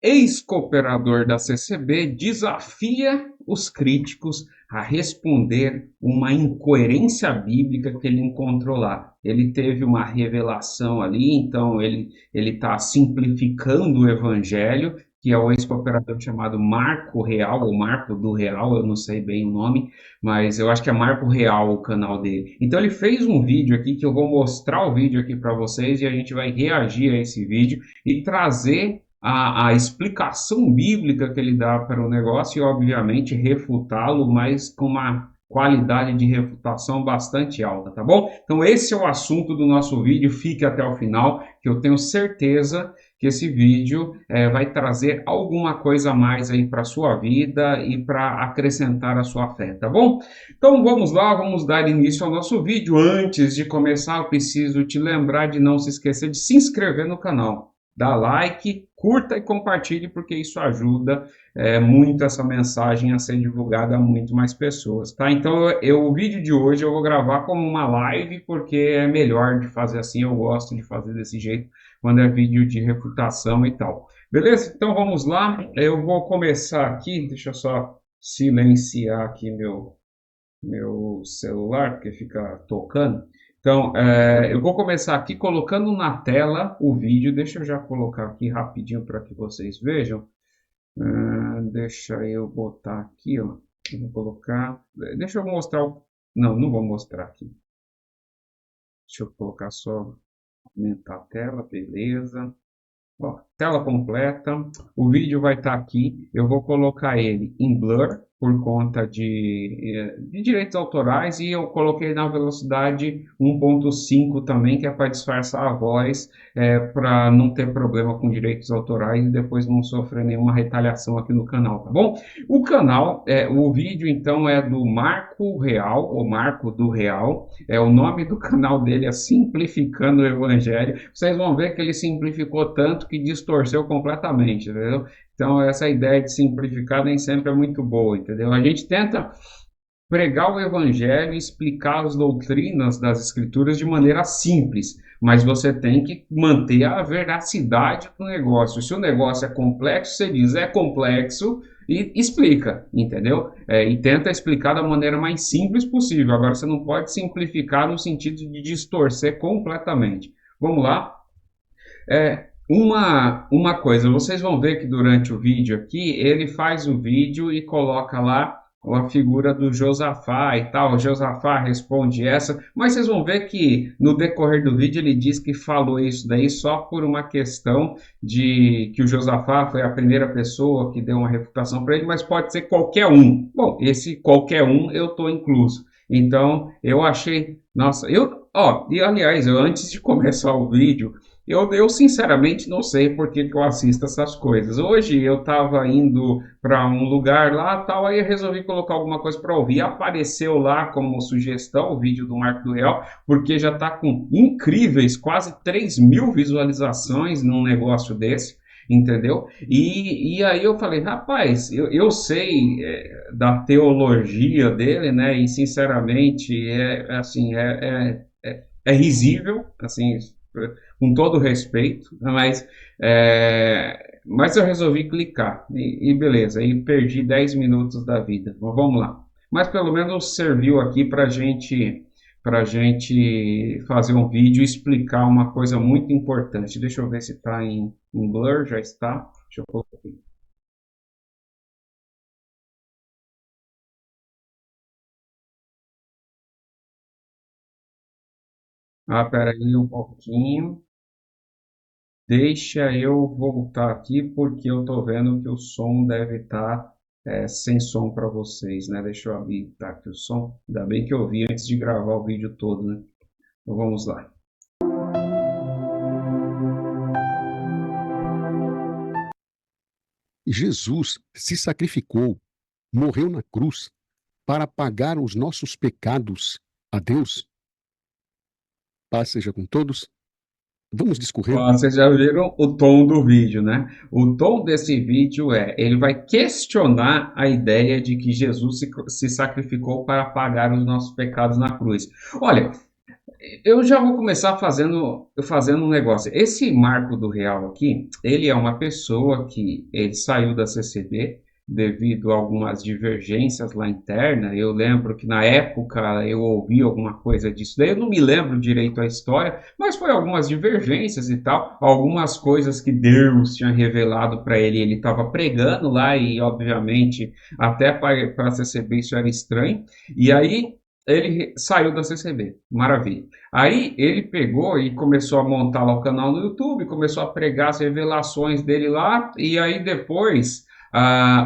Ex-cooperador da CCB desafia os críticos a responder uma incoerência bíblica que ele encontrou lá. Ele teve uma revelação ali, então ele está simplificando o evangelho, que é o ex-cooperador chamado Marco Real, ou Marco do Real, eu não sei bem o nome, mas eu acho que é Marco Real o canal dele. Então ele fez um vídeo aqui, que eu vou mostrar o vídeo aqui para vocês, e a gente vai reagir a esse vídeo e trazer a explicação bíblica que ele dá para o negócio e, obviamente, refutá-lo, mas com uma qualidade de refutação bastante alta, tá bom? Então, esse é o assunto do nosso vídeo. Fique até o final, que eu tenho certeza que esse vídeo vai trazer alguma coisa a mais aí para a sua vida e para acrescentar a sua fé, tá bom? Então, vamos lá, vamos dar início ao nosso vídeo. Antes de começar, eu preciso te lembrar de não se esquecer de se inscrever no canal. Dá like, curta e compartilhe, porque isso ajuda muito essa mensagem a ser divulgada a muito mais pessoas, tá? Então, o vídeo de hoje eu vou gravar como uma live, porque é melhor de fazer assim, eu gosto de fazer desse jeito, quando é vídeo de refutação e tal. Beleza? Então, vamos lá. Eu vou começar aqui, deixa eu só silenciar aqui meu celular, porque fica tocando. Então, eu vou começar aqui colocando na tela o vídeo. Deixa eu já colocar aqui rapidinho para que vocês vejam. Deixa eu botar aqui, ó. Eu vou colocar. Deixa eu mostrar o. Não, não vou mostrar aqui. Deixa eu colocar só. Aumentar a tela, beleza. Ó, tela completa, o vídeo vai estar aqui, eu vou colocar ele em blur por conta de direitos autorais e eu coloquei na velocidade 1.5 também, que é para disfarçar a voz, para não ter problema com direitos autorais e depois não sofrer nenhuma retaliação aqui no canal, tá bom? O canal, o vídeo então é do Marco Real, ou Marco do Real, o nome do canal dele é Simplificando o Evangelho. Vocês vão ver que ele simplificou tanto que distorceu completamente, entendeu? Então, essa ideia de simplificar nem sempre é muito boa, entendeu? A gente tenta pregar o evangelho e explicar as doutrinas das escrituras de maneira simples, mas você tem que manter a veracidade do negócio. Se o negócio é complexo, você diz é complexo e explica, entendeu? E tenta explicar da maneira mais simples possível. Agora, você não pode simplificar no sentido de distorcer completamente. Vamos lá? Uma coisa, vocês vão ver que durante o vídeo aqui, ele faz o vídeo e coloca lá a figura do Josafá e tal. O Josafá responde essa, mas vocês vão ver que no decorrer do vídeo ele diz que falou isso daí só por uma questão de que o Josafá foi a primeira pessoa que deu uma refutação para ele, mas pode ser qualquer um. Bom, esse qualquer um eu estou incluso. Então eu achei, nossa, e aliás, antes de começar o vídeo, eu sinceramente não sei por que eu assisto essas coisas. Hoje eu estava indo para um lugar lá, tal, aí eu resolvi colocar alguma coisa para ouvir. Apareceu lá como sugestão o vídeo do Marco do Real, porque já está com incríveis quase 3.000 visualizações num negócio desse. Entendeu? E aí eu falei, rapaz, eu sei da teologia dele, né? E sinceramente assim, é risível, assim, com todo respeito, mas eu resolvi clicar e beleza, aí perdi 10 minutos da vida. Mas vamos lá. Mas pelo menos serviu aqui para gente fazer um vídeo e explicar uma coisa muito importante. Deixa eu ver se está em blur, já está. Deixa eu colocar aqui. Pera aí um pouquinho. Deixa eu voltar aqui porque eu estou vendo que o som deve estar sem som para vocês, né? Deixa eu habilitar aqui o som. Ainda bem que eu vi antes de gravar o vídeo todo, né? Então vamos lá. Jesus se sacrificou, morreu na cruz para pagar os nossos pecados a Deus. Paz seja com todos. Vamos discorrer. Vocês já viram o tom do vídeo, né? O tom desse vídeo ele vai questionar a ideia de que Jesus se sacrificou para pagar os nossos pecados na cruz. Olha, Eu já vou começar fazendo um negócio. Esse Marco do Real aqui, ele é uma pessoa que ele saiu da CCB devido a algumas divergências lá interna. Eu lembro que na época eu ouvi alguma coisa disso. Daí eu não me lembro direito a história, mas foi algumas divergências e tal, algumas coisas que Deus tinha revelado para ele. Ele estava pregando lá e, obviamente, até para a CCB isso era estranho. E aí ele saiu da CCB, maravilha. Aí ele pegou e começou a montar lá o canal no YouTube, começou a pregar as revelações dele lá, e aí depois,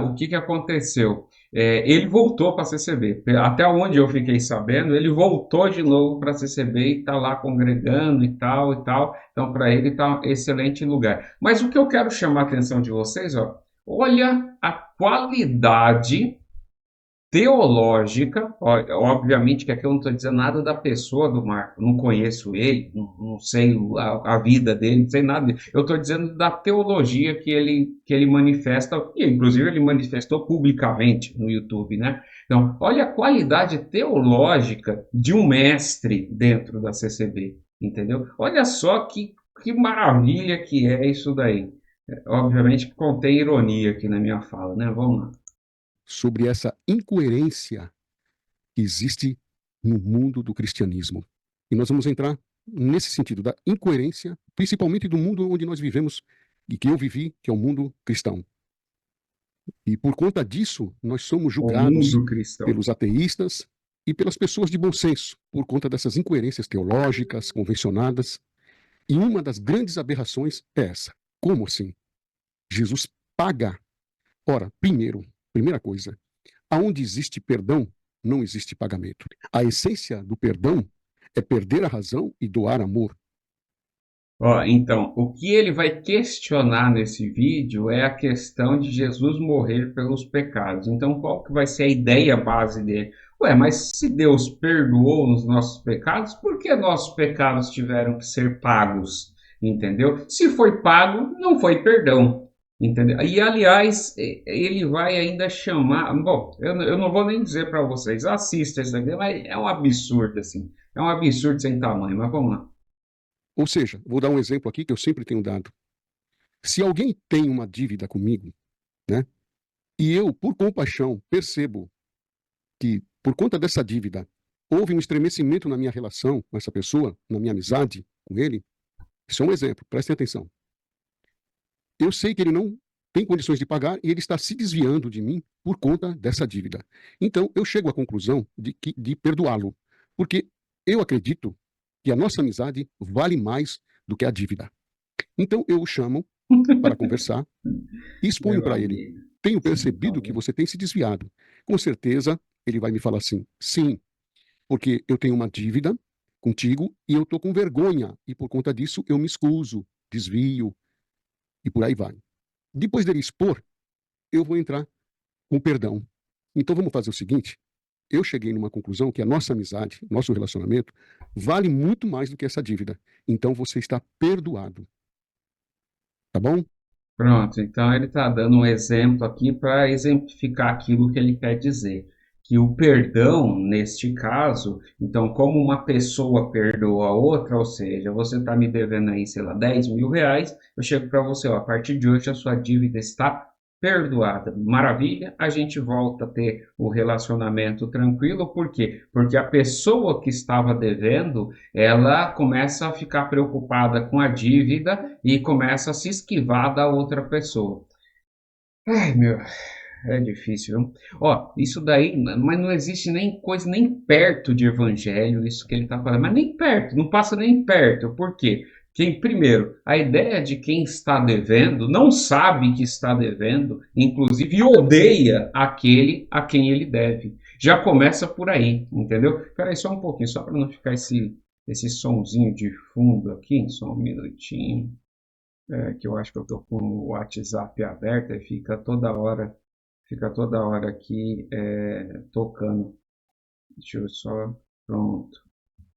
o que que aconteceu? Ele voltou para a CCB. Até onde eu fiquei sabendo, ele voltou de novo para a CCB e está lá congregando e tal e tal. Então, para ele está um excelente lugar. Mas o que eu quero chamar a atenção de vocês, ó, olha a qualidade teológica, obviamente que aqui eu não estou dizendo nada da pessoa do Marco, não conheço ele, não sei a vida dele, não sei nada dele. Eu estou dizendo da teologia que ele manifesta, e inclusive ele manifestou publicamente no YouTube, né? Então, olha a qualidade teológica de um mestre dentro da CCB, entendeu? Olha só que maravilha que é isso daí. Obviamente que contém ironia aqui na minha fala, né? Vamos lá. Sobre essa incoerência que existe no mundo do cristianismo. E nós vamos entrar nesse sentido da incoerência, principalmente do mundo onde nós vivemos e que eu vivi, que é o mundo cristão. E por conta disso, nós somos O julgados mundo cristão. pelos ateístas e pelas pessoas de bom senso, por conta dessas incoerências teológicas, convencionadas. E uma das grandes aberrações é essa. Como assim? Jesus paga. Ora, primeira coisa, aonde existe perdão, não existe pagamento. A essência do perdão é perder a razão e doar amor. Ó, então, o que ele vai questionar nesse vídeo é a questão de Jesus morrer pelos pecados. Então, qual que vai ser a ideia base dele? Ué, mas se Deus perdoou os nossos pecados, por que nossos pecados tiveram que ser pagos? Entendeu? Se foi pago, não foi perdão. Entendeu? E, aliás, ele vai ainda chamar. Bom, eu não vou nem dizer para vocês, assista isso aqui, mas é um absurdo, assim. É um absurdo sem tamanho, mas vamos lá. Ou seja, vou dar um exemplo aqui que eu sempre tenho dado. Se alguém tem uma dívida comigo, né, e eu, por compaixão, percebo que, por conta dessa dívida, houve um estremecimento na minha relação com essa pessoa, na minha amizade com ele, isso é um exemplo, prestem atenção. Eu sei que ele não tem condições de pagar e ele está se desviando de mim por conta dessa dívida. Então, eu chego à conclusão de perdoá-lo, porque eu acredito que a nossa amizade vale mais do que a dívida. Então, eu o chamo para conversar e exponho Meu para ele: amigo, tenho sem percebido que tamanho. você tem se desviado. Com certeza, ele vai me falar assim: sim, porque eu tenho uma dívida contigo e eu estou com vergonha, e por conta disso eu me excuso, desvio e por aí vai. Depois dele expor, eu vou entrar com perdão. Então vamos fazer o seguinte: eu cheguei numa conclusão que a nossa amizade, nosso relacionamento, vale muito mais do que essa dívida. Então você está perdoado, tá bom? Pronto, então ele está dando um exemplo aqui para exemplificar aquilo que ele quer dizer. Que o perdão, neste caso, então, como uma pessoa perdoa a outra, ou seja, você está me devendo aí, sei lá, R$ 10.000, eu chego para você, ó, a partir de hoje a sua dívida está perdoada. Maravilha, a gente volta a ter o relacionamento tranquilo, por quê? Porque a pessoa que estava devendo, ela começa a ficar preocupada com a dívida e começa a se esquivar da outra pessoa. Ai, meu, é difícil, viu? Ó, isso daí, mas não existe nem coisa nem perto de evangelho, isso que ele está falando, mas nem perto, não passa nem perto. Por quê? Quem, primeiro, a ideia de quem está devendo não sabe que está devendo, inclusive odeia aquele a quem ele deve. Já começa por aí, entendeu? Espera aí só um pouquinho, só para não ficar esse sonzinho de fundo aqui, só um minutinho, que eu acho que eu estou com o WhatsApp aberto e fica toda hora aqui tocando. Deixa eu só. Pronto.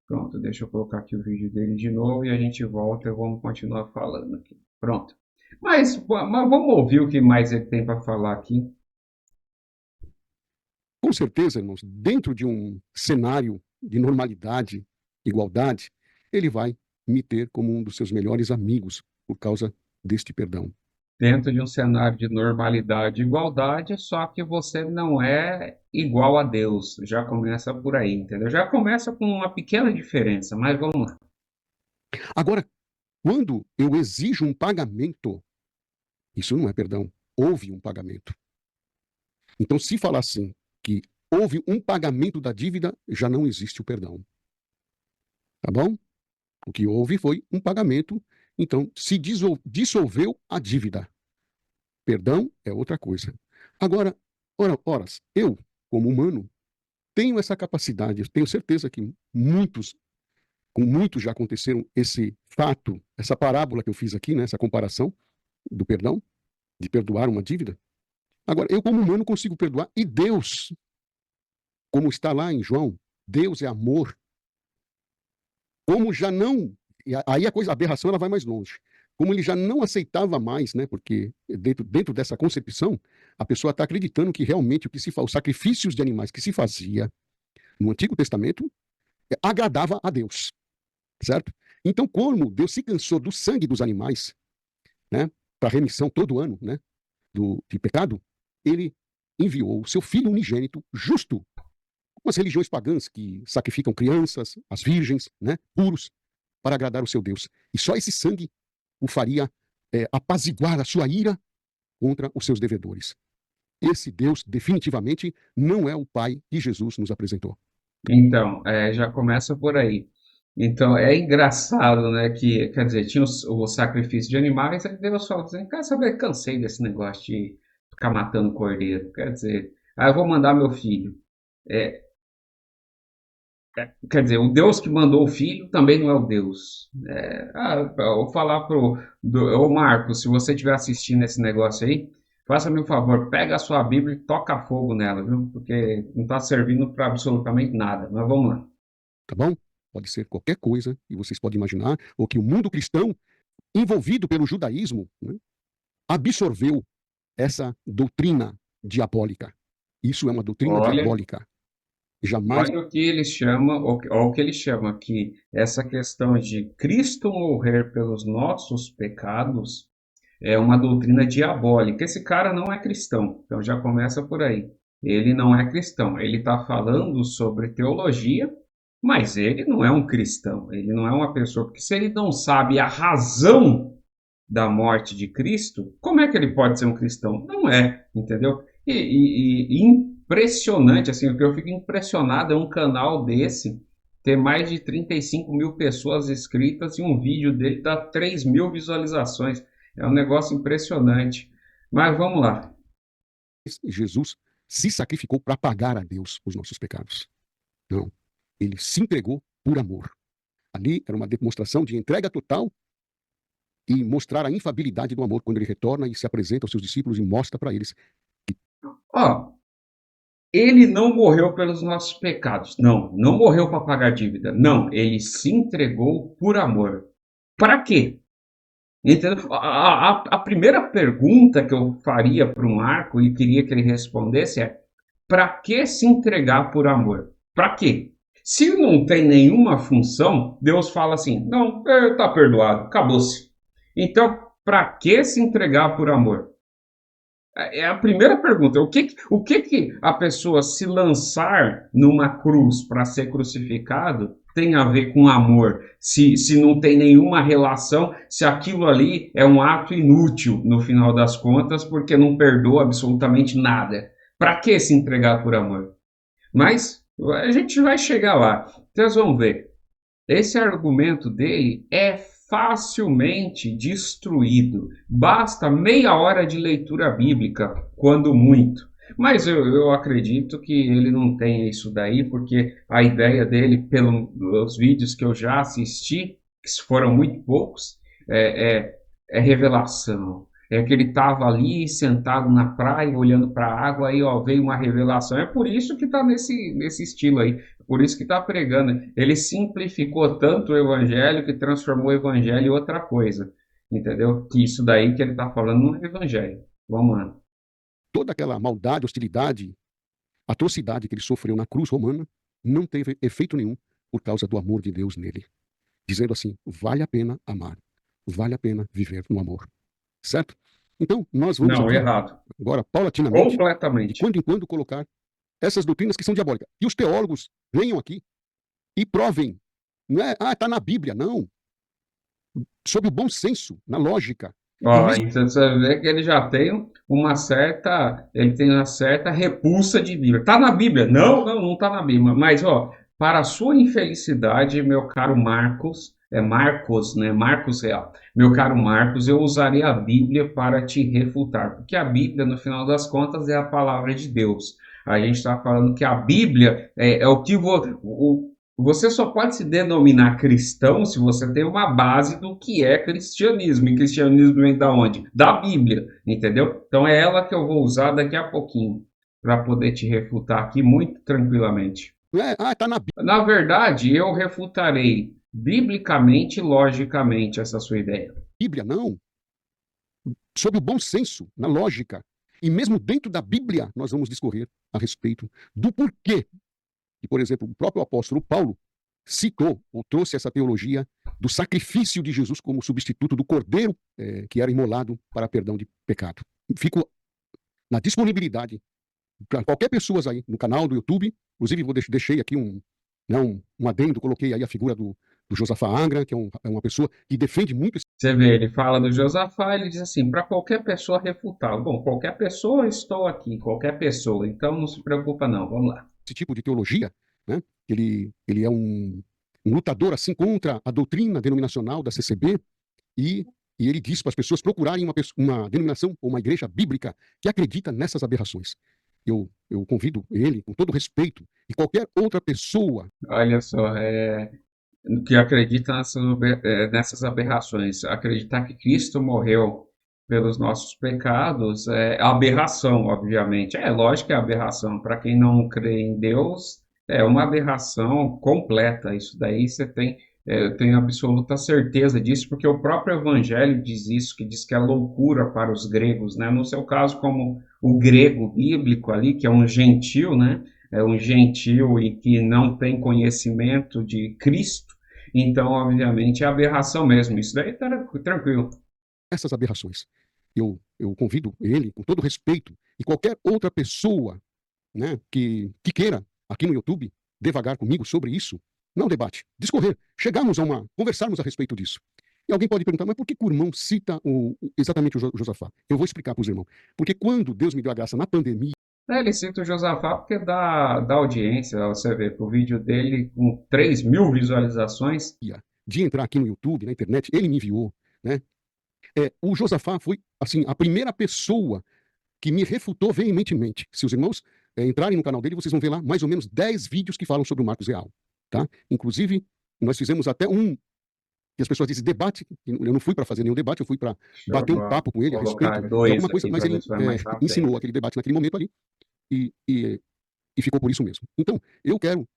Pronto, deixa eu colocar aqui o vídeo dele de novo e a gente volta e vamos continuar falando aqui. Pronto. Mas vamos ouvir o que mais ele tem para falar aqui. Com certeza, irmãos, dentro de um cenário de normalidade igualdade, ele vai me ter como um dos seus melhores amigos por causa deste perdão. Dentro de um cenário de normalidade e igualdade, só que você não é igual a Deus. Já começa por aí, entendeu? Já começa com uma pequena diferença, mas vamos lá. Agora, quando eu exijo um pagamento, isso não é perdão. Houve um pagamento. Então, se falar assim, que houve um pagamento da dívida, já não existe o perdão. Tá bom? O que houve foi um pagamento, então se dissolveu a dívida. Perdão é outra coisa. Agora, horas, eu, como humano, tenho essa capacidade, eu tenho certeza que com muitos já aconteceram esse fato, essa parábola que eu fiz aqui, né, essa comparação do perdão, de perdoar uma dívida. Agora, eu como humano consigo perdoar, e Deus, como está lá em João, Deus é amor. Como já não, aí a aberração ela vai mais longe. Como ele já não aceitava mais, né? Porque dentro dessa concepção, a pessoa está acreditando que realmente o que se faz, os sacrifícios de animais que se fazia no Antigo Testamento agradava a Deus, certo? Então, como Deus se cansou do sangue dos animais, né? Para remissão todo ano, né? De pecado, ele enviou o seu filho unigênito, justo, como as religiões pagãs que sacrificam crianças, as virgens, né? Puros, para agradar o seu Deus. E só esse sangue o faria apaziguar a sua ira contra os seus devedores. Esse Deus, definitivamente, não é o Pai que Jesus nos apresentou. Então, já começa por aí. Então, é engraçado, né, que, quer dizer, tinha o sacrifício de animais, aí Deus falou assim, quer saber, cansei desse negócio de ficar matando cordeiro, quer dizer, eu vou mandar meu filho. É, quer dizer, o Deus que mandou o filho também não é o Deus. Eu vou falar ô Marcos, se você estiver assistindo esse negócio aí, faça-me um favor, pega a sua Bíblia e toca fogo nela, viu? Porque não está servindo para absolutamente nada. Mas vamos lá. Tá bom? Pode ser qualquer coisa que vocês podem imaginar, ou que o mundo cristão, envolvido pelo judaísmo, né, absorveu essa doutrina diabólica. Isso é uma doutrina Olha, diabólica. Jamais. olha o que ele chama, o que ele chama aqui, essa questão de Cristo morrer pelos nossos pecados é uma doutrina diabólica. Esse cara não é cristão, então já começa por aí. Ele não é cristão, ele está falando sobre teologia, mas ele não é um cristão, ele não é uma pessoa, porque se ele não sabe a razão da morte de Cristo, como é que ele pode ser um cristão? Não é, entendeu? E impressionante, assim, o que eu fico impressionado é um canal desse ter mais de 35 mil pessoas inscritas e um vídeo dele dá 3 mil visualizações. É um negócio impressionante. Mas vamos lá. Jesus se sacrificou para pagar a Deus os nossos pecados. Não. Ele se entregou por amor. Ali era uma demonstração de entrega total e mostrar a infabilidade do amor quando ele retorna e se apresenta aos seus discípulos e mostra para eles. Ó, ele não morreu pelos nossos pecados. Não, não morreu para pagar dívida. Não, ele se entregou por amor. Para quê? Entendeu? A primeira pergunta que eu faria para um arco e queria que ele respondesse é: para que se entregar por amor? Para quê? Se não tem nenhuma função, Deus fala assim: não, está perdoado, acabou-se. Então, para que se entregar por amor? É a primeira pergunta. O que a pessoa se lançar numa cruz para ser crucificado tem a ver com amor? Se não tem nenhuma relação, se aquilo ali é um ato inútil no final das contas, porque não perdoa absolutamente nada. Para que se entregar por amor? Mas a gente vai chegar lá. Vocês vão ver. Esse argumento dele é facilmente destruído. Basta meia hora de leitura bíblica, quando muito. Mas eu acredito que ele não tenha isso daí, porque a ideia dele, pelos vídeos que eu já assisti, que foram muito poucos, é revelação. É que ele estava ali sentado na praia, olhando para a água, aí ó, veio uma revelação. É por isso que está nesse estilo aí. Por isso que está pregando. Ele simplificou tanto o evangelho que transformou o evangelho em outra coisa. Entendeu? Que isso daí que ele está falando não é evangelho. Vamos lá. Toda aquela maldade, hostilidade, atrocidade que ele sofreu na cruz romana não teve efeito nenhum por causa do amor de Deus nele. Dizendo assim, vale a pena amar, vale a pena viver no amor. Certo? Então, nós vamos Não, aqui, errado. agora, paulatinamente, de Completamente. quando em quando, colocar essas doutrinas que são diabólicas. E os teólogos venham aqui e provem. Não é, está na Bíblia, não. Sob o bom senso, na lógica. E Ó, mesmo então você vê que ele já tem ele tem uma certa repulsa de Bíblia. Tá na Bíblia? Não, não, não tá na Bíblia. Mas, ó, para a sua infelicidade, meu caro Marcos, é Marcos, né? Marcos Real. Meu caro Marcos, eu usarei a Bíblia para te refutar, porque a Bíblia, no final das contas, é a palavra de Deus. A gente está falando que a Bíblia é o que você só pode se denominar cristão se você tem uma base do que é cristianismo. E cristianismo vem da onde? Da Bíblia, entendeu? Então é ela que eu vou usar daqui a pouquinho para poder te refutar aqui muito tranquilamente. não é, está na Na verdade, eu refutarei biblicamente e logicamente essa sua ideia. Bíblia, não. Sob o bom senso, na lógica. E mesmo dentro da Bíblia, nós vamos discorrer a respeito do porquê. E, por exemplo, o próprio apóstolo Paulo citou ou trouxe essa teologia do sacrifício de Jesus como substituto do cordeiro que era imolado para perdão de pecado. Fico na disponibilidade para qualquer pessoa aí no canal do YouTube. Inclusive, deixei aqui um adendo, coloquei aí a figura do Josafá Angra, que é uma pessoa que defende muito Você vê, ele fala do Josafá, ele diz assim, para qualquer pessoa refutá-lo. Bom, qualquer pessoa, estou aqui, qualquer pessoa, então não se preocupa não, vamos lá. esse tipo de teologia, né? Ele é um lutador assim contra a doutrina denominacional da CCB e, e ele diz para as pessoas procurarem uma denominação ou uma igreja bíblica que acredita nessas aberrações. Eu convido ele, com todo respeito, e qualquer outra pessoa. Olha só, que acredita nessas aberrações. Acreditar que Cristo morreu pelos nossos pecados é aberração, obviamente. É lógico que é aberração. Para quem não crê em Deus, é uma aberração completa. Isso daí eu tenho absoluta certeza disso, porque o próprio Evangelho diz isso, que diz que é loucura para os gregos, né? No seu caso, como o grego bíblico ali, que é um gentil, né? É um gentil e que não tem conhecimento de Cristo, então, obviamente, é aberração mesmo. Isso daí tá tranquilo. Essas aberrações. Eu convido ele, com todo respeito, e qualquer outra pessoa, né, que queira, aqui no YouTube, devagar comigo sobre isso, não debate, discorrer, conversarmos a respeito disso. E alguém pode perguntar, mas por que o irmão cita exatamente o Josafá? Eu vou explicar para os irmãos. Porque quando Deus me deu a graça na pandemia, Ele cita o Josafá porque dá audiência, você vê, o vídeo dele com 3.000 visualizações. de entrar aqui no YouTube, na internet, ele me enviou, né? O Josafá foi, assim, a primeira pessoa que me refutou veementemente. Se os irmãos entrarem no canal dele, vocês vão ver lá mais ou menos 10 vídeos que falam sobre o Marcos Real, tá? Inclusive, nós fizemos até que as pessoas dizem debate. Eu não fui para fazer nenhum debate, eu fui para bater um papo com ele a respeito de alguma coisa, mas ele ensinou aquele debate naquele momento ali e, e, e ficou por isso mesmo. Então, eu quero,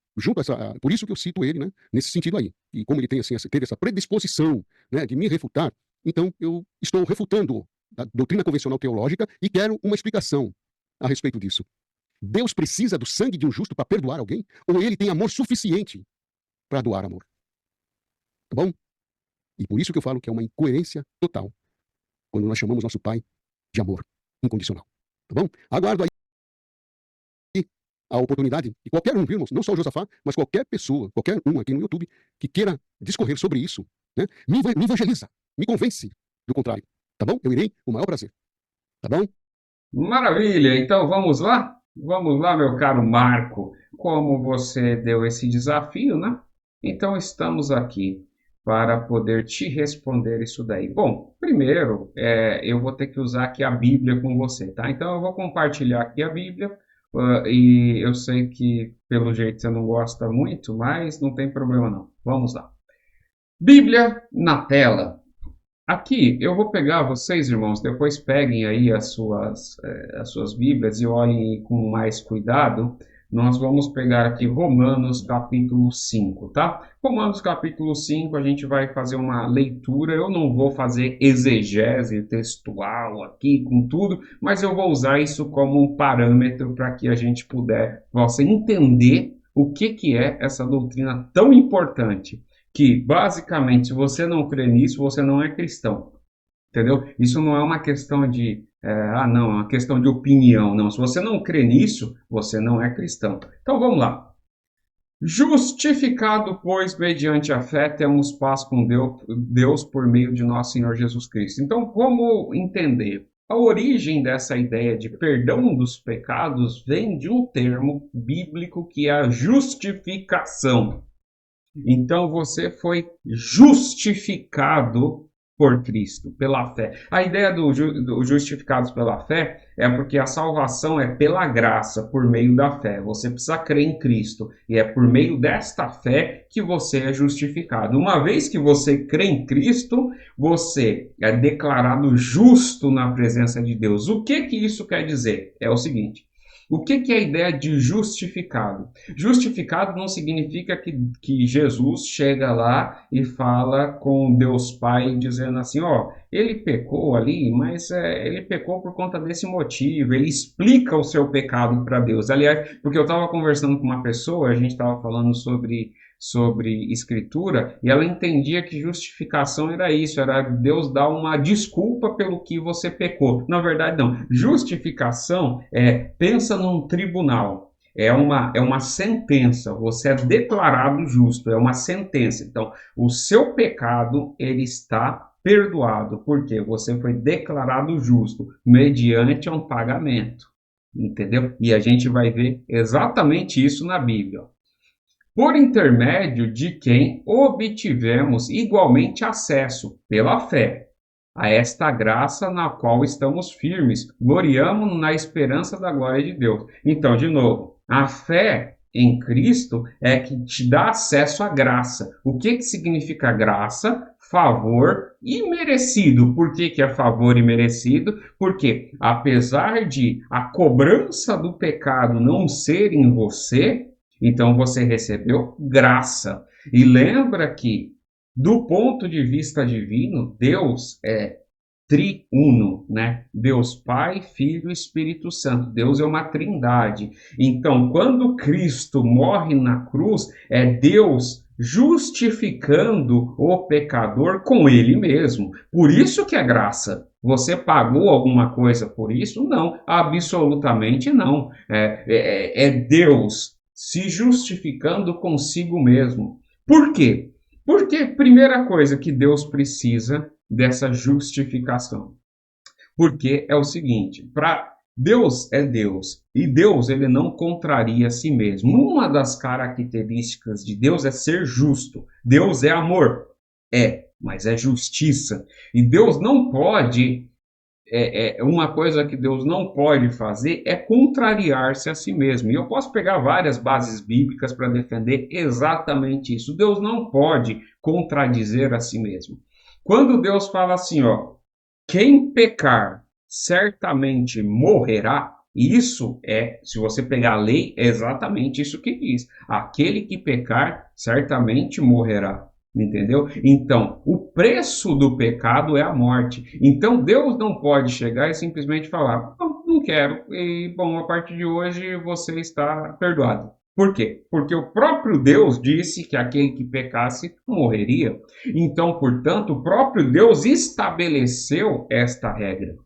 por isso que eu cito ele, né, nesse sentido aí. E como ele tem, assim, teve essa predisposição, né, de me refutar, então eu estou refutando a doutrina convencional teológica e quero uma explicação a respeito disso. Deus precisa do sangue de um justo para perdoar alguém? Ou ele tem amor suficiente para doar amor? Tá bom? E por isso que eu falo que é uma incoerência total quando nós chamamos nosso Pai de amor incondicional. Tá bom? Aguardo aí a oportunidade, e qualquer um, irmãos, não só o Josafá, mas qualquer pessoa, qualquer um aqui no YouTube, que queira discorrer sobre isso, né? Me evangeliza, me convence do contrário. Tá bom? Eu irei com o maior prazer. Tá bom? Maravilha, então vamos lá? Vamos lá, meu caro Marco. Como você deu esse desafio, né? Então estamos aqui para poder te responder isso daí. Bom, primeiro, eu vou ter que usar aqui a Bíblia com você, tá? Então eu vou compartilhar aqui a Bíblia, e eu sei que pelo jeito você não gosta muito, mas não tem problema não. Vamos lá. Bíblia na tela. Aqui eu vou pegar vocês, irmãos, depois peguem aí as suas Bíblias e olhem com mais cuidado. Nós vamos pegar aqui Romanos capítulo 5, tá? Romanos capítulo 5, a gente vai fazer uma leitura. Eu não vou fazer exegese textual aqui com tudo, mas eu vou usar isso como um parâmetro para que a gente possa entender O que é essa doutrina tão importante? Que, basicamente, se você não crê nisso, você não é cristão. Entendeu? Isso não é uma questão de, não, é uma questão de opinião. Não, se você não crê nisso, você não é cristão. Então, vamos lá. Justificado, pois, mediante a fé, temos paz com Deus por meio de nosso Senhor Jesus Cristo. Então, vamos entender. A origem dessa ideia de perdão dos pecados vem de um termo bíblico que é a justificação. Então, você foi justificado por Cristo, pela fé. A ideia do justificados pela fé é porque a salvação é pela graça, por meio da fé. Você precisa crer em Cristo e é por meio desta fé que você é justificado. Uma vez que você crê em Cristo, você é declarado justo na presença de Deus. O que isso quer dizer? É o seguinte: o que é a ideia de justificado? Justificado não significa que Jesus chega lá e fala com Deus Pai dizendo assim, ele pecou ali, mas ele pecou por conta desse motivo. Ele explica o seu pecado para Deus. Aliás, porque eu estava conversando com uma pessoa, a gente estava falando sobre escritura, e ela entendia que justificação era isso, era Deus dar uma desculpa pelo que você pecou. Na verdade, não. Justificação pensa num tribunal. É uma sentença, você é declarado justo, é uma sentença. Então, o seu pecado, ele está perdoado, porque você foi declarado justo, mediante um pagamento. Entendeu? E a gente vai ver exatamente isso na Bíblia. Por intermédio de quem obtivemos igualmente acesso, pela fé, a esta graça na qual estamos firmes, gloriamo-nos na esperança da glória de Deus. Então, de novo, a fé em Cristo é que te dá acesso à graça. O que significa graça? Favor e merecido. Por que é favor e merecido? Porque, apesar de a cobrança do pecado não ser em você, então você recebeu graça. E lembra que, do ponto de vista divino, Deus é triuno, né? Deus Pai, Filho e Espírito Santo. Deus é uma trindade. Então, quando Cristo morre na cruz, é Deus justificando o pecador com ele mesmo. Por isso que é graça. Você pagou alguma coisa por isso? Não, absolutamente não. É Deus se justificando consigo mesmo. Por quê? Porque, primeira coisa que Deus precisa dessa justificação. Porque é o seguinte, Deus é Deus, e Deus ele não contraria a si mesmo. Uma das características de Deus é ser justo. Deus é amor. Mas é justiça. E Deus não pode... uma coisa que Deus não pode fazer é contrariar-se a si mesmo. E eu posso pegar várias bases bíblicas para defender exatamente isso. Deus não pode contradizer a si mesmo. Quando Deus fala assim, quem pecar certamente morrerá, isso se você pegar a lei, é exatamente isso que diz. Aquele que pecar certamente morrerá. Entendeu? Então, o preço do pecado é a morte. Então, Deus não pode chegar e simplesmente falar, não quero, e bom, a partir de hoje você está perdoado. Por quê? Porque o próprio Deus disse que aquele que pecasse morreria. Então, portanto, o próprio Deus estabeleceu esta regra.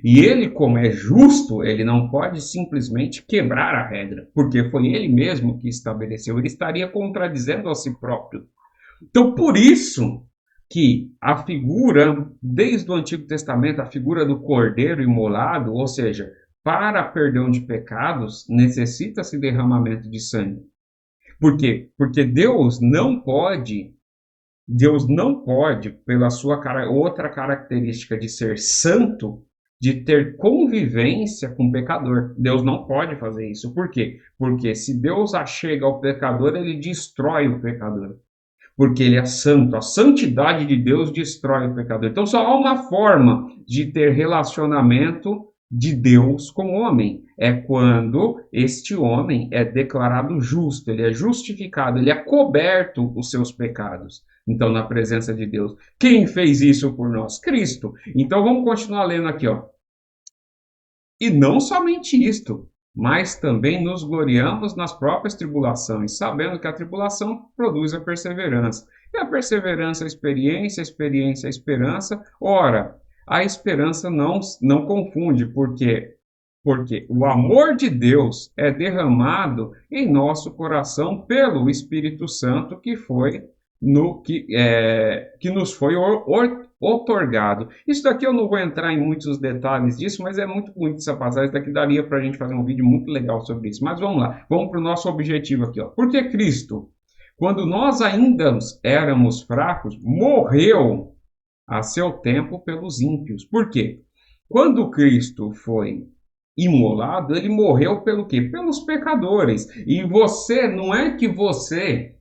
E ele, como é justo, ele não pode simplesmente quebrar a regra, porque foi ele mesmo que estabeleceu. Ele estaria contradizendo a si próprio. Então, por isso que a figura, desde o Antigo Testamento, a figura do cordeiro imolado, ou seja, para perdão de pecados, necessita-se derramamento de sangue. Por quê? Porque Deus não pode, pela sua outra característica de ser santo, de ter convivência com o pecador. Deus não pode fazer isso. Por quê? Porque se Deus achega ao pecador, ele destrói o pecador. Porque ele é santo. A santidade de Deus destrói o pecador. Então só há uma forma de ter relacionamento de Deus com o homem. É quando este homem é declarado justo, ele é justificado, ele é coberto os seus pecados. Então, na presença de Deus. Quem fez isso por nós? Cristo. Então vamos continuar lendo aqui, E não somente isto. mas também nos gloriamos nas próprias tribulações, sabendo que a tribulação produz a perseverança. E a perseverança, a experiência, a esperança. Ora, a esperança não confunde, porque o amor de Deus é derramado em nosso coração pelo Espírito Santo que nos foi otorgado. Isso daqui eu não vou entrar em muitos detalhes disso, mas é muito bonito essa passagem. Isso daqui daria para a gente fazer um vídeo muito legal sobre isso. Mas vamos lá, vamos para o nosso objetivo aqui. Ó. Por que Cristo, quando nós ainda éramos fracos, morreu a seu tempo pelos ímpios? Por quê? Quando Cristo foi imolado, ele morreu pelo quê? Pelos pecadores. E você, não é que você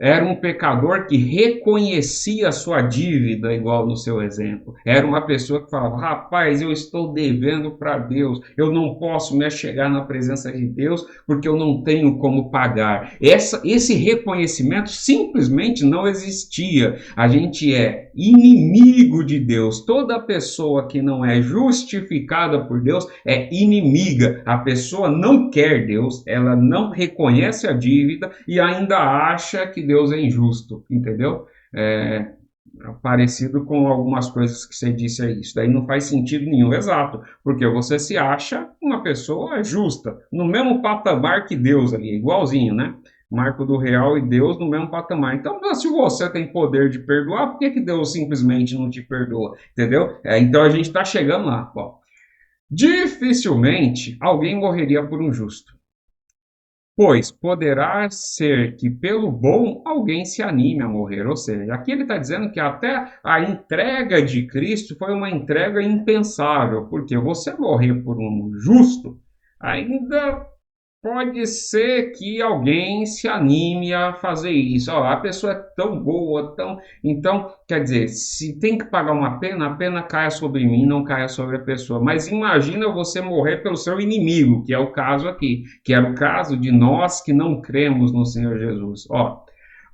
era um pecador que reconhecia a sua dívida, igual no seu exemplo. Era uma pessoa que falava, rapaz, eu estou devendo para Deus, eu não posso me achegar na presença de Deus porque eu não tenho como pagar. Esse reconhecimento simplesmente não existia. A gente é inimigo de Deus. Toda pessoa que não é justificada por Deus é inimiga. A pessoa não quer Deus, ela não reconhece a dívida e ainda acha que Deus é injusto, entendeu? Parecido com algumas coisas que você disse aí. Isso daí não faz sentido nenhum, exato, porque você se acha uma pessoa justa, no mesmo patamar que Deus ali, igualzinho, né? Marco do Real e Deus no mesmo patamar. Então, se você tem poder de perdoar, por que Deus simplesmente não te perdoa? Entendeu? Então a gente está chegando lá. Bom, dificilmente alguém morreria por um justo. Pois poderá ser que pelo bom alguém se anime a morrer. Ou seja, aqui ele está dizendo que até a entrega de Cristo foi uma entrega impensável, porque você morrer por um justo ainda pode ser que alguém se anime a fazer isso. A pessoa é tão boa, tão... Então, quer dizer, se tem que pagar uma pena, a pena caia sobre mim, não caia sobre a pessoa. Mas imagina você morrer pelo seu inimigo, que é o caso aqui, que era o caso de nós que não cremos no Senhor Jesus.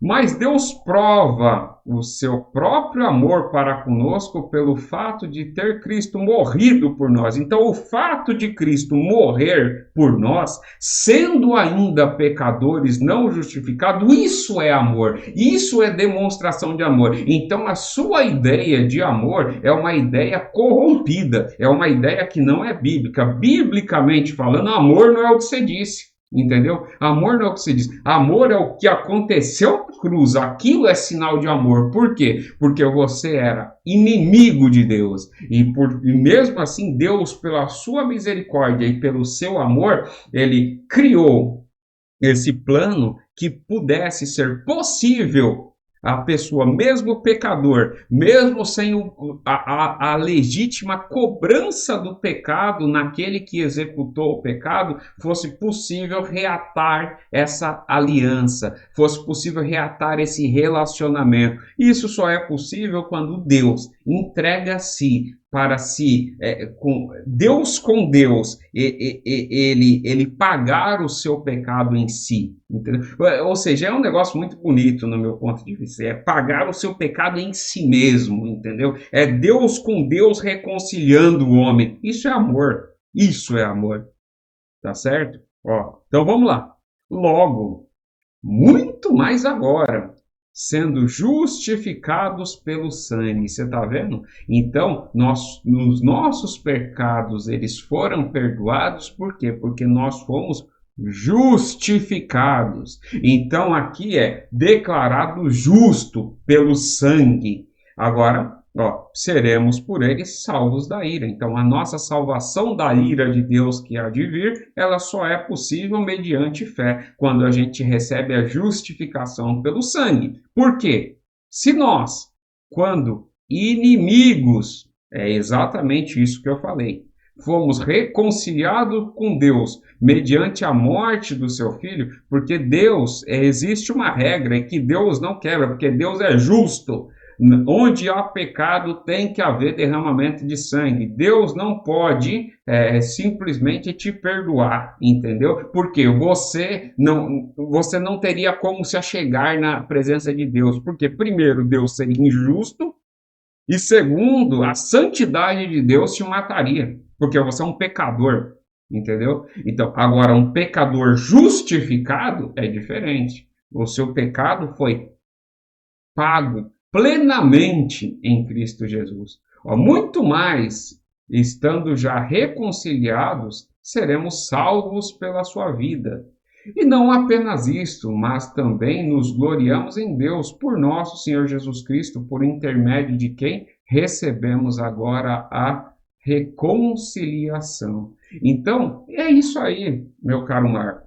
Mas Deus prova o seu próprio amor para conosco pelo fato de ter Cristo morrido por nós. Então, o fato de Cristo morrer por nós, sendo ainda pecadores não justificados, isso é amor, isso é demonstração de amor. Então, a sua ideia de amor é uma ideia corrompida, é uma ideia que não é bíblica. Biblicamente falando, amor não é o que você disse. Entendeu? Amor não é o que se diz. Amor é o que aconteceu na cruz. Aquilo é sinal de amor. Por quê? Porque você era inimigo de Deus. E mesmo assim, Deus, pela sua misericórdia e pelo seu amor, ele criou esse plano que pudesse ser possível a pessoa, mesmo pecador, mesmo sem a legítima cobrança do pecado naquele que executou o pecado, fosse possível reatar essa aliança, fosse possível reatar esse relacionamento. Isso só é possível quando Deus entrega-se para si, Deus com Deus, ele pagar o seu pecado em si, entendeu? Ou seja, é um negócio muito bonito no meu ponto de vista, é pagar o seu pecado em si mesmo, entendeu? É Deus com Deus reconciliando o homem, isso é amor, tá certo? Então vamos lá, logo, muito mais agora, sendo justificados pelo sangue. Você está vendo? Então, nos nossos pecados, eles foram perdoados. Por quê? Porque nós fomos justificados. Então, aqui é declarado justo pelo sangue. Agora, seremos por ele salvos da ira. Então, a nossa salvação da ira de Deus que há de vir, ela só é possível mediante fé, quando a gente recebe a justificação pelo sangue. Por quê? Se nós, quando inimigos, é exatamente isso que eu falei, fomos reconciliados com Deus mediante a morte do seu filho, porque Deus, existe uma regra que Deus não quebra, porque Deus é justo. Onde há pecado tem que haver derramamento de sangue. Deus não pode simplesmente te perdoar, entendeu? Porque você não teria como se achegar na presença de Deus. Porque, primeiro, Deus seria injusto, e segundo, a santidade de Deus te mataria, porque você é um pecador. entendeu? Então, agora, um pecador justificado é diferente. O seu pecado foi pago plenamente em Cristo Jesus. Ó, muito mais, estando já reconciliados, seremos salvos pela sua vida. E não apenas isto, mas também nos gloriamos em Deus por nosso Senhor Jesus Cristo, por intermédio de quem recebemos agora a reconciliação. Então, é isso aí, meu caro Marco.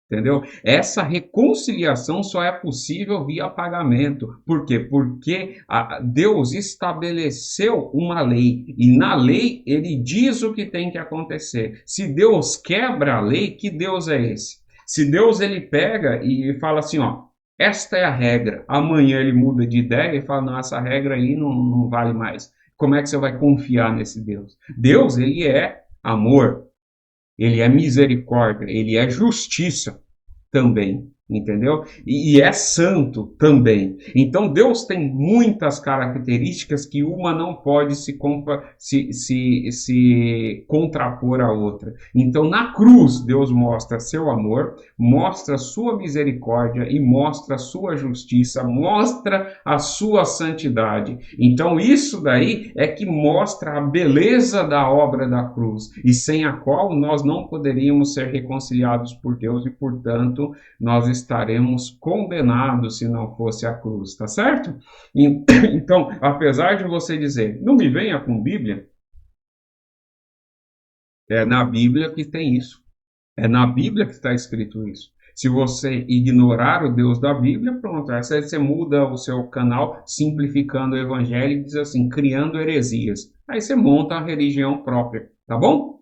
Entendeu? Essa reconciliação só é possível via pagamento. Por quê? Porque Deus estabeleceu uma lei e na lei ele diz o que tem que acontecer. Se Deus quebra a lei, que Deus é esse? Se Deus ele pega e fala assim, ó, esta é a regra. Amanhã ele muda de ideia e fala, não, essa regra aí não vale mais. Como é que você vai confiar nesse Deus? Deus, ele é amor. Ele é misericórdia, ele é justiça também, entendeu? E é santo também. Então Deus tem muitas características que uma não pode se contrapor à outra. Então na cruz Deus mostra seu amor, mostra sua misericórdia e mostra sua justiça, mostra a sua santidade. Então isso daí é que mostra a beleza da obra da cruz e sem a qual nós não poderíamos ser reconciliados por Deus e portanto nós estaremos condenados se não fosse a cruz, tá certo? Então, apesar de você dizer, não me venha com Bíblia, é na Bíblia que tem isso. É na Bíblia que está escrito isso. Se você ignorar o Deus da Bíblia, pronto, aí você muda o seu canal simplificando o evangelho e diz assim, criando heresias. Aí você monta a religião própria, tá bom?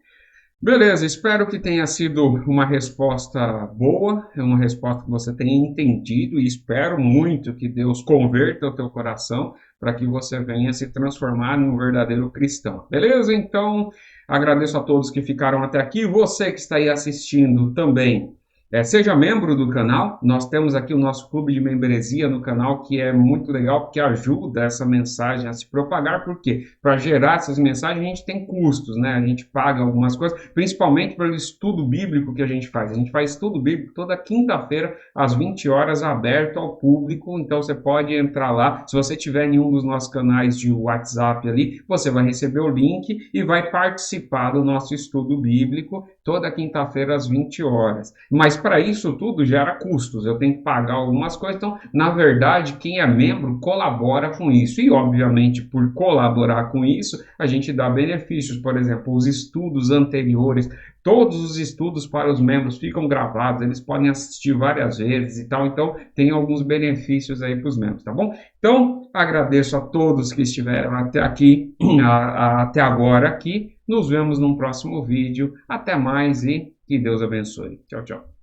Beleza, espero que tenha sido uma resposta boa, uma resposta que você tenha entendido e espero muito que Deus converta o teu coração para que você venha se transformar num verdadeiro cristão. Beleza? Então, agradeço a todos que ficaram até aqui. Você que está aí assistindo também. Seja membro do canal, nós temos aqui o nosso clube de membresia no canal, que é muito legal, porque ajuda essa mensagem a se propagar, porque para gerar essas mensagens a gente tem custos, né? A gente paga algumas coisas, principalmente pelo estudo bíblico que a gente faz. A gente faz estudo bíblico toda quinta-feira, às 20 horas, aberto ao público, então você pode entrar lá. Se você tiver em um dos nossos canais de WhatsApp ali, você vai receber o link e vai participar do nosso estudo bíblico toda quinta-feira às 20 horas. Mas para isso tudo gera custos, eu tenho que pagar algumas coisas, então, na verdade, quem é membro colabora com isso. E, obviamente, por colaborar com isso, a gente dá benefícios. Por exemplo, os estudos anteriores, todos os estudos para os membros ficam gravados, eles podem assistir várias vezes e tal, então tem alguns benefícios aí para os membros, tá bom? Então, agradeço a todos que estiveram até aqui, até agora aqui. Nos vemos num próximo vídeo. Até mais e que Deus abençoe. Tchau, tchau.